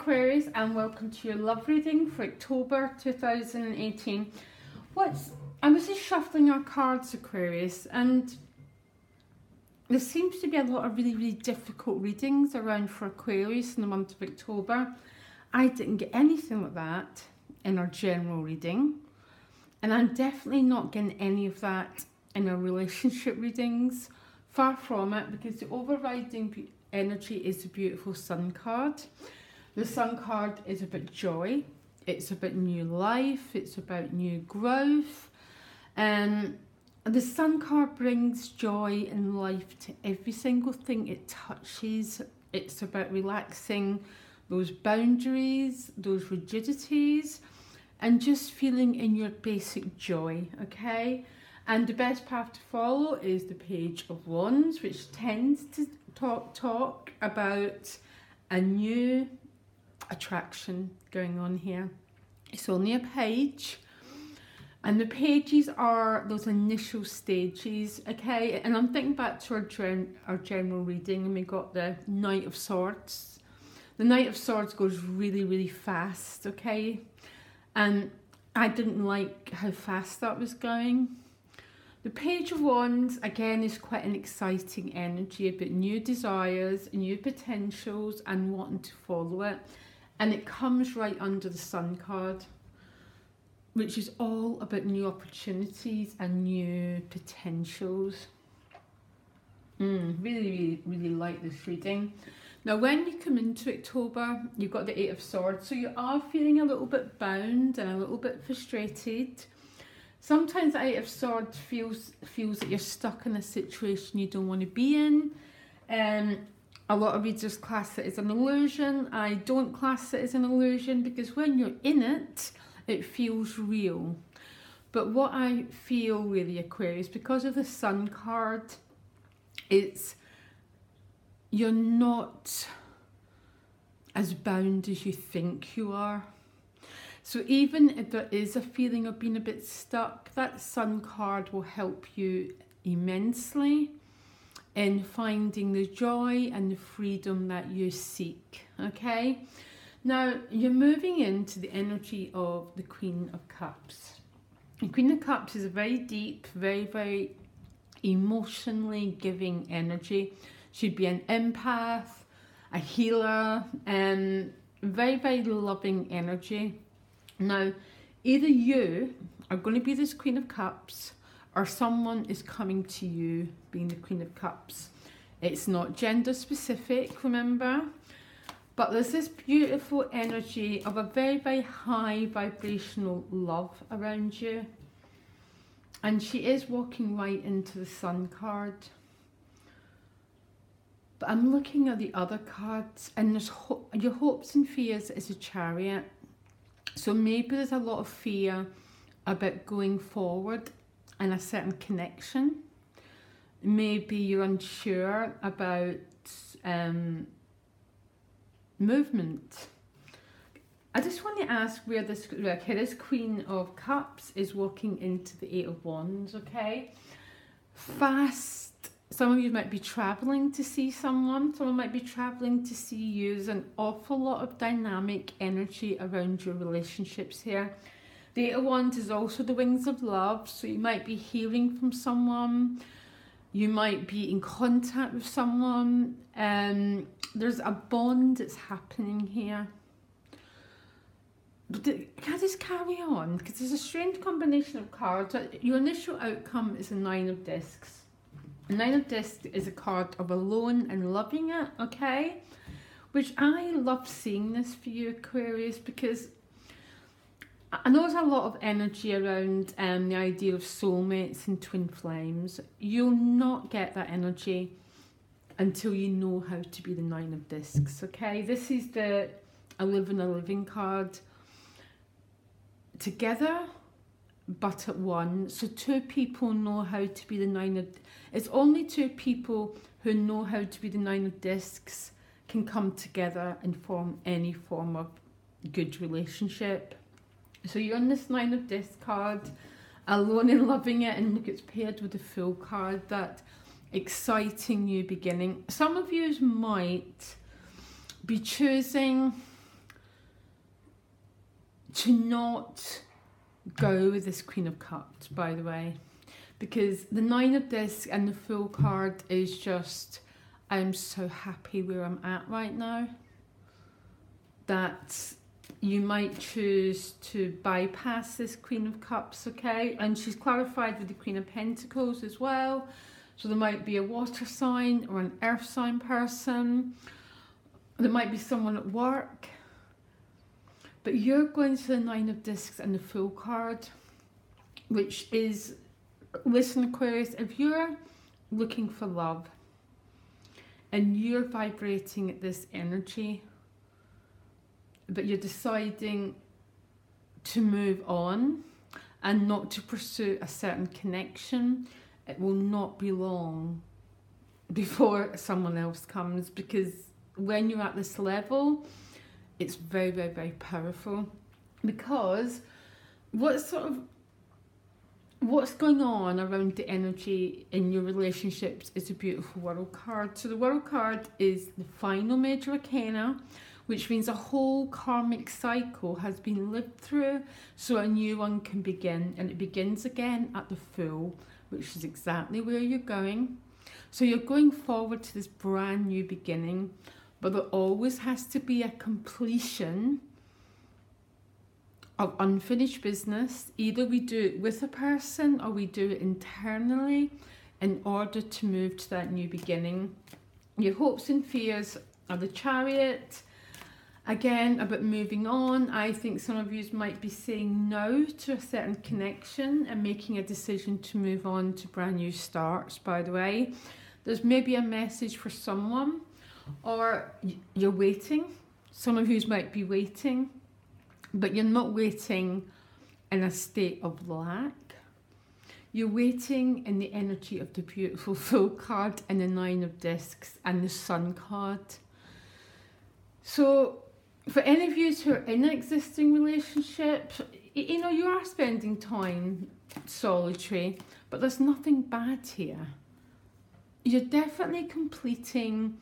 Aquarius, and welcome to your love reading for October 2018. I was just shuffling our cards, Aquarius, and there seems to be a lot of really difficult readings around for Aquarius in the month of October. I didn't get anything like that in our general reading, and I'm definitely not getting any of that in our relationship readings. Far from it, because the overriding energy is the beautiful Sun card. The Sun card is about joy, it's about new life, it's about new growth. The Sun card brings joy and life to every single thing it touches. It's about relaxing those boundaries, those rigidities, and just feeling in your basic joy, okay? And the best path to follow is the Page of Wands, which tends to talk about a new attraction going on here. It's only a page, and the pages are those initial stages, okay? And I'm thinking back to our general reading, and we got the Knight of Swords. The Knight of Swords goes really fast, okay? And I didn't like how fast that was going. The Page of Wands, again, is quite an exciting energy about new desires, new potentials, and wanting to follow it. And it comes right under the Sun card, which is all about new opportunities and new potentials. Really like this reading. Now, when you come into October, you've got the Eight of Swords, so you are feeling a little bit bound and a little bit frustrated. Sometimes the Eight of Swords feels that you're stuck in a situation you don't want to be in. A lot of readers class it as an illusion. I don't class it as an illusion because when you're in it, it feels real. But what I feel really, Aquarius, because of the Sun card, you're not as bound as you think you are. So even if there is a feeling of being a bit stuck, that Sun card will help you immensely in finding the joy and the freedom that you seek, okay? Now, you're moving into the energy of the Queen of Cups. The Queen of Cups is a very deep, very emotionally giving energy. She'd be an empath, a healer, and very loving energy. Now, either you are going to be this Queen of Cups or someone is coming to you being the Queen of Cups. It's not gender specific, remember? But there's this beautiful energy of a very high vibrational love around you. And she is walking right into the Sun card. But I'm looking at the other cards, and there's your hopes and fears is a Chariot. So maybe there's a lot of fear about going forward in a certain connection. Maybe you're unsure about movement. I just want to ask where this Queen of Cups is walking into the Eight of Wands, okay? Fast. Some of you might be travelling to see someone. Someone might be travelling to see you. There's an awful lot of dynamic energy around your relationships here. The Eight of Wands is also the wings of love. So you might be hearing from someone. You might be in contact with someone. There's a bond that's happening here. But can I just carry on? Because there's a strange combination of cards. Your initial outcome is a Nine of Discs. Nine of Discs is a card of alone and loving it, okay? Which I love seeing this for you, Aquarius, because I know there's a lot of energy around the idea of soulmates and twin flames. You'll not get that energy until you know how to be the Nine of Discs, okay? This is the a living card. Together, but at one. So two people know how to be the Nine of... It's only two people who know how to be the Nine of Discs can come together and form any form of good relationship. So you're on this Nine of Discs card, alone and loving it, and look, it's paired with the Fool card, that exciting new beginning. Some of you might be choosing to not go with this Queen of Cups, by the way, because the Nine of Discs and the Fool card is just, I'm so happy where I'm at right now, that you might choose to bypass this Queen of Cups, okay? And she's clarified with the Queen of Pentacles as well. So there might be a water sign or an earth sign person. There might be someone at work. But you're going to the Nine of Discs and the Fool card, which is, listen Aquarius, if you're looking for love and you're vibrating at this energy, but you're deciding to move on and not to pursue a certain connection, it will not be long before someone else comes, because when you're at this level, it's very, very, very powerful. Because what's going on around the energy in your relationships is a beautiful World card. So the World card is the final major arcana, which means a whole karmic cycle has been lived through, so a new one can begin. And it begins again at the Fool, which is exactly where you're going. So you're going forward to this brand new beginning, but there always has to be a completion of unfinished business. Either we do it with a person or we do it internally in order to move to that new beginning. Your hopes and fears are the Chariot. Again, about moving on. I think some of you might be saying no to a certain connection and making a decision to move on to brand new starts, by the way. There's maybe a message for someone, or you're waiting. Some of you might be waiting, but you're not waiting in a state of lack. You're waiting in the energy of the beautiful Fool card and the Nine of Discs and the Sun card. So for any of you who are in an existing relationship, you know, you are spending time solitary, but there's nothing bad here. You're definitely completing.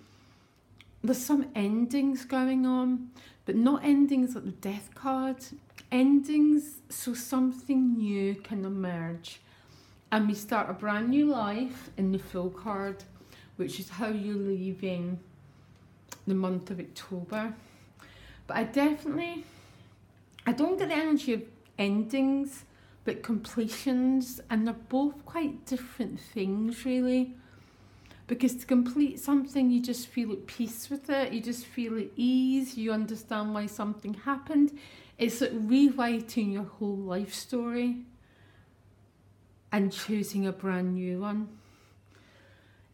There's some endings going on, but not endings like the Death card. Endings so something new can emerge. And we start a brand new life in the Fool card, which is how you're leaving the month of October. But I don't get the energy of endings, but completions, and they're both quite different things, really. Because to complete something, you just feel at peace with it, you just feel at ease, you understand why something happened. It's like rewriting your whole life story and choosing a brand new one.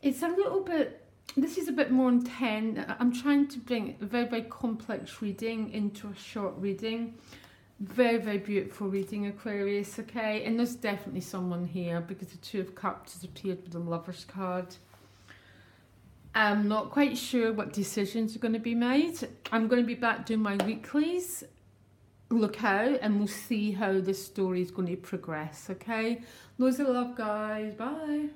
It's a little bit, this is a bit more intense. I'm trying to bring a very, very complex reading into a short reading. Very, very beautiful reading, Aquarius, okay? And there's definitely someone here, because the Two of Cups has appeared with the Lover's card. I'm not quite sure what decisions are going to be made. I'm going to be back doing my weeklies. Look out, and we'll see how this story is going to progress, okay? Loads of love, guys. Bye.